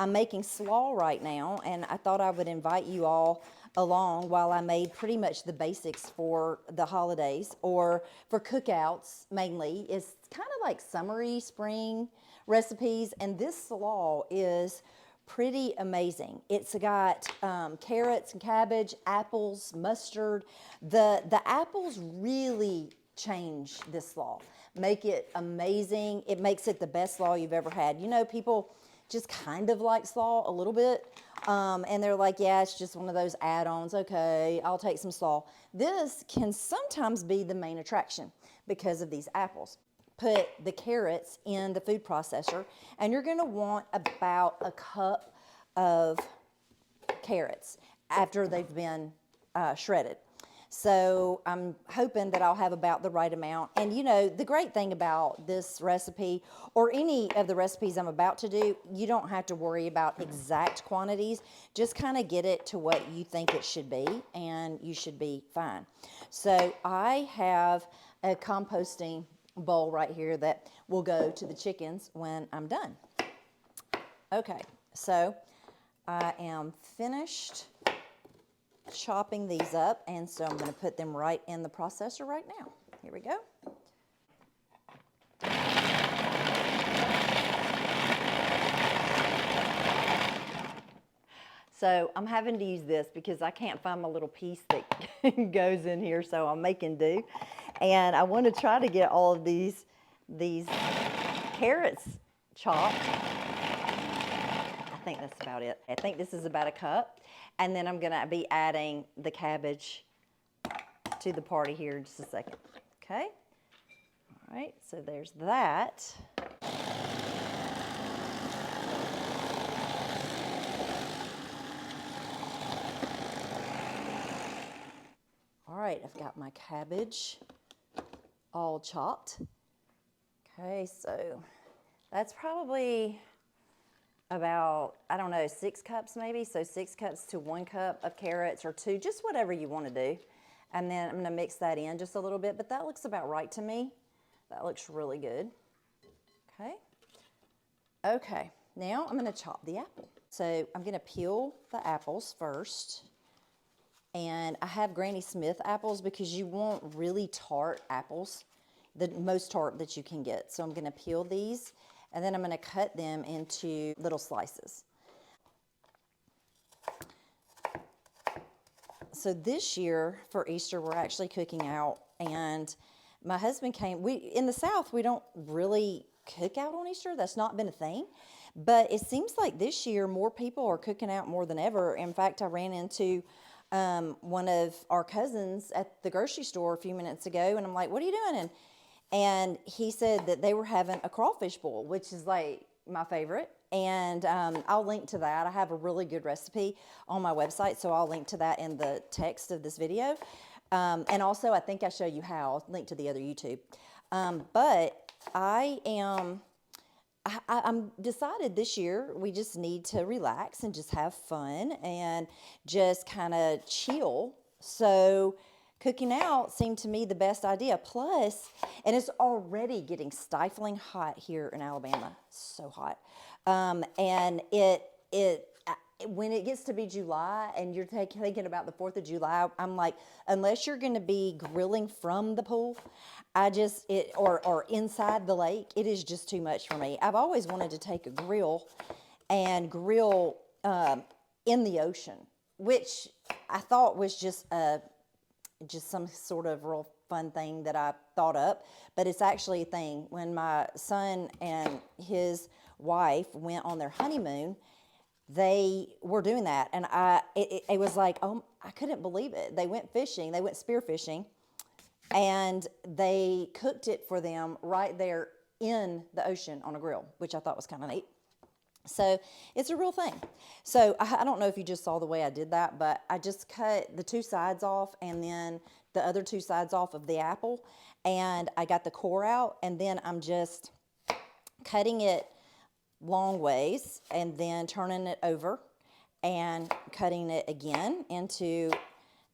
I'm making slaw right now, and I thought I would invite you all along while I made pretty much the basics for the holidays or for cookouts mainly. It's kind of like summery spring recipes, and this slaw is pretty amazing. It's got carrots and cabbage, apples, mustard. The apples really change this slaw, make it amazing. It makes it the best slaw you've ever had. You know, people just kind of like slaw a little bit, and they're like, yeah, it's just one of those add-ons. Okay, I'll take some slaw. This can sometimes be the main attraction because of these apples. Put the carrots in the food processor, and you're going to want about a cup of carrots after they've been shredded. So I'm hoping that I'll have about the right amount. And you know, the great thing about this recipe, or any of the recipes I'm about to do, you don't have to worry about exact quantities. Just kind of get it to what you think it should be, and you should be fine. So I have a composting bowl right here that will go to the chickens when I'm done. Okay, so I am finished chopping these up, and so I'm going to put them right in the processor right now. Here we go. So I'm having to use this because I can't find my little piece that goes in here, so I'm making do. And I want to try to get all of these carrots chopped. I think that's about it. I think this is about a cup. And then I'm going to be adding the cabbage to the party here in just a second. Okay? All right, so there's that. All right, I've got my cabbage all chopped. Okay, so that's probably about, I don't know, 6 cups maybe. So 6 cups to 1 cup of carrots, or 2, just whatever you want to do. And then I'm going to mix that in just a little bit, but that looks about right to me. That looks really good. Okay. Okay, now I'm going to chop the apple. So I'm going to peel the apples first. And I have Granny Smith apples because you want really tart apples, the most tart that you can get. So I'm going to peel these, and then I'm going to cut them into little slices. So this year for Easter, we're actually cooking out, and my husband came. In the South, we don't really cook out on Easter. That's not been a thing. But it seems like this year more people are cooking out more than ever. In fact, I ran into one of our cousins at the grocery store a few minutes ago, and I'm like, what are you doing? And he said that they were having a crawfish boil, which is like my favorite. And I'll link to that. I have a really good recipe on my website, so I'll link to that in the text of this video. And also, I think I show you how. I'll link to the other YouTube. But I'm decided this year we just need to relax and just have fun and just kind of chill. So cooking out seemed to me the best idea. Plus, and it's already getting stifling hot here in Alabama. So hot. And when it gets to be July and you're thinking about the 4th of July, I'm like, unless you're going to be grilling from the pool, or inside the lake, it is just too much for me. I've always wanted to take a grill and grill in the ocean, which I thought was just some sort of real fun thing that I thought up, but it's actually a thing. When my son and his wife went on their honeymoon, they were doing that, and it was like, oh, I couldn't believe it. They went fishing, they went spearfishing, and they cooked it for them right there in the ocean on a grill, which I thought was kind of neat. So it's a real thing. So I don't know if you just saw the way I did that, but I just cut the 2 sides off and then the other 2 sides off of the apple, and I got the core out, and then I'm just cutting it long ways and then turning it over and cutting it again into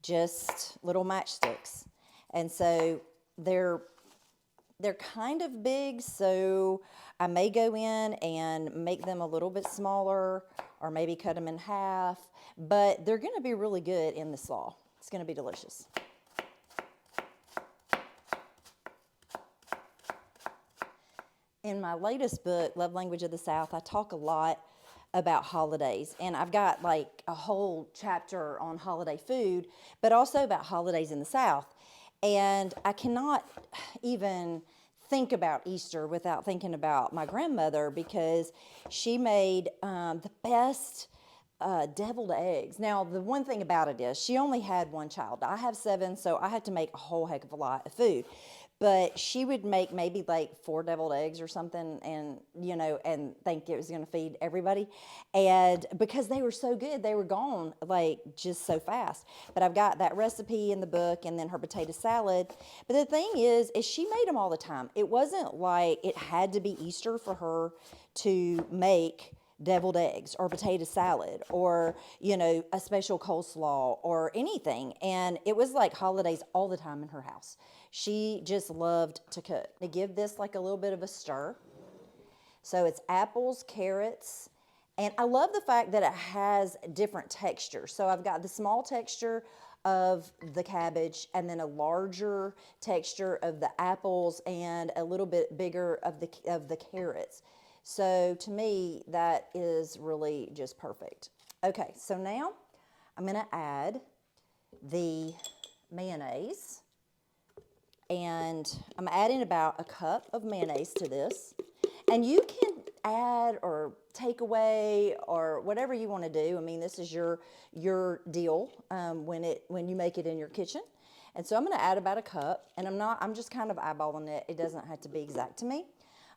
just little matchsticks. And so they're They're kind of big, so I may go in and make them a little bit smaller or maybe cut them in half, but they're gonna be really good in the slaw. It's gonna be delicious. In my latest book, Love Language of the South, I talk a lot about holidays, and I've got like a whole chapter on holiday food, but also about holidays in the South. And I cannot even think about Easter without thinking about my grandmother, because she made the best deviled eggs. Now, the one thing about it is she only had one child. I have 7, so I had to make a whole heck of a lot of food. But she would make maybe like 4 deviled eggs or something, and and think it was going to feed everybody. And because they were so good, they were gone like just so fast. But I've got that recipe in the book, and then her potato salad. But the thing is she made them all the time. It wasn't like it had to be Easter for her to make deviled eggs or potato salad or a special coleslaw or anything. And it was like holidays all the time in her house. She just loved to cook. To give this like a little bit of a stir. So it's apples, carrots, and I love the fact that it has different textures. So I've got the small texture of the cabbage, and then a larger texture of the apples, and a little bit bigger of the carrots. So to me, that is really just perfect. Okay, so now I'm gonna add the mayonnaise, and I'm adding about a cup of mayonnaise to this. And you can add or take away or whatever you want to do. I mean, this is your deal when you make it in your kitchen. And so I'm going to add about a cup, and I'm just kind of eyeballing it. It doesn't have to be exact to me.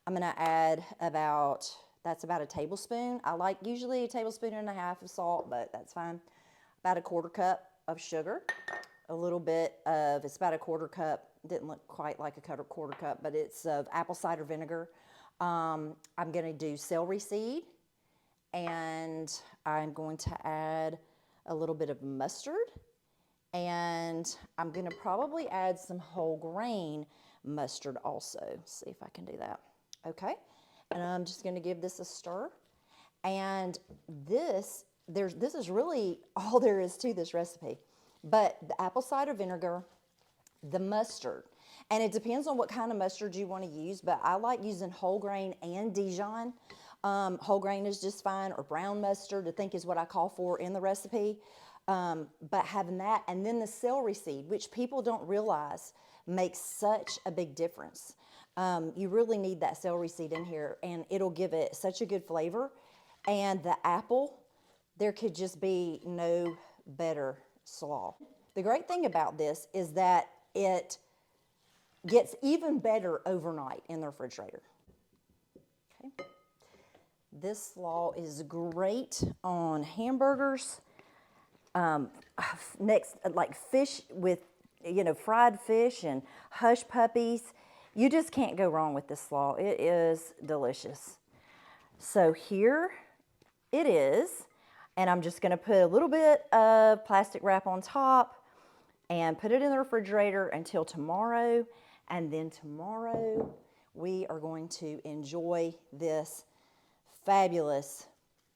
I'm going to add that's about a tablespoon. I like usually a tablespoon and a half of salt, but that's fine. About a 1/4 cup of sugar, a little bit of, it's about a 1/4 cup, didn't look quite like a 1/4 cup, but it's of apple cider vinegar. I'm going to do celery seed, and I'm going to add a little bit of mustard, and I'm going to probably add some whole grain mustard also. See if I can do that. Okay, and I'm just going to give this a stir. And this is really all there is to this recipe. But the apple cider vinegar, the mustard, and it depends on what kind of mustard you want to use, but I like using whole grain and Dijon. Whole grain is just fine, or brown mustard, I think is what I call for in the recipe. But having that, and then the celery seed, which people don't realize makes such a big difference. You really need that celery seed in here, and it'll give it such a good flavor. And the apple, there could just be no better slaw. The great thing about this is that it gets even better overnight in the refrigerator. Okay. This slaw is great on hamburgers. Next, like fish with, fried fish and hush puppies. You just can't go wrong with this slaw. It is delicious. So here it is. And I'm just going to put a little bit of plastic wrap on top and put it in the refrigerator until tomorrow. And then tomorrow we are going to enjoy this fabulous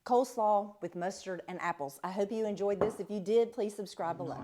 coleslaw with mustard and apples. I hope you enjoyed this. If you did, please subscribe below.